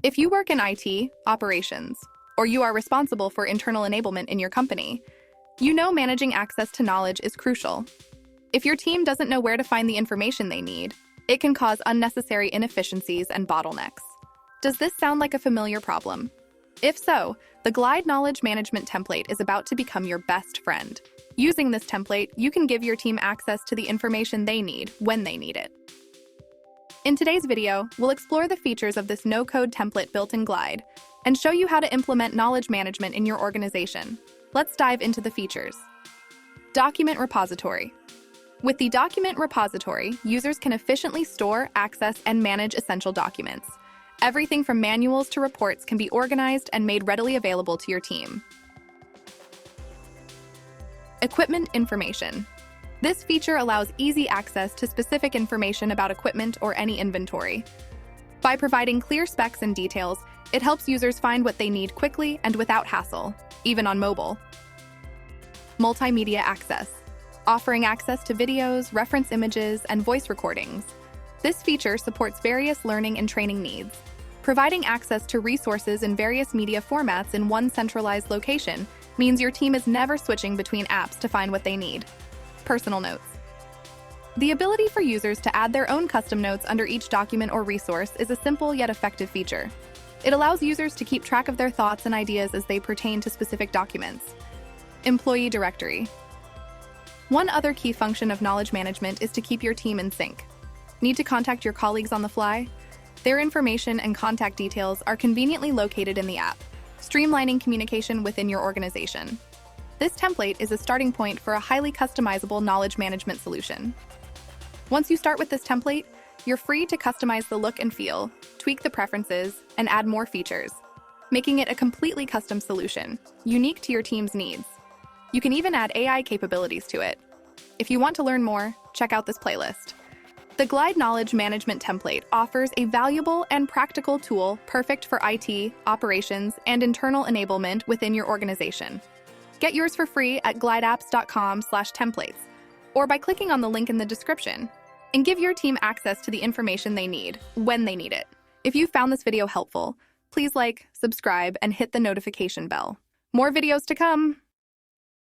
If you work in IT, operations, or you are responsible for internal enablement in your company, you know managing access to knowledge is crucial. If your team doesn't know where to find the information they need, it can cause unnecessary inefficiencies and bottlenecks. Does this sound like a familiar problem? If so, the Glide Knowledge Management template is about to become your best friend. Using this template, you can give your team access to the information they need when they need it. In today's video, we'll explore the features of this no-code template built in Glide and show you how to implement knowledge management in your organization. Let's dive into the features. Document repository. With the document repository, users can efficiently store, access, and manage essential documents. Everything from manuals to reports can be organized and made readily available to your team. Equipment information. This feature allows easy access to specific information about equipment or any inventory. By providing clear specs and details, it helps users find what they need quickly and without hassle, even on mobile. Multimedia Access. Offering access to videos, reference images, and voice recordings. This feature supports various learning and training needs. Providing access to resources in various media formats in one centralized location means your team is never switching between apps to find what they need. Personal notes. The ability for users to add their own custom notes under each document or resource is a simple yet effective feature. It allows users to keep track of their thoughts and ideas as they pertain to specific documents. Employee directory. One other key function of knowledge management is to keep your team in sync. Need to contact your colleagues on the fly? Their information and contact details are conveniently located in the app, streamlining communication within your organization. This template is a starting point for a highly customizable knowledge management solution. Once you start with this template, you're free to customize the look and feel, tweak the preferences, and add more features, making it a completely custom solution, unique to your team's needs. You can even add AI capabilities to it. If you want to learn more, check out this playlist. The Glide Knowledge Management template offers a valuable and practical tool perfect for IT, operations, and internal enablement within your organization. Get yours for free at glideapps.com/templates or by clicking on the link in the description, and give your team access to the information they need when they need it. If you found this video helpful, please like, subscribe, and hit the notification bell. More videos to come!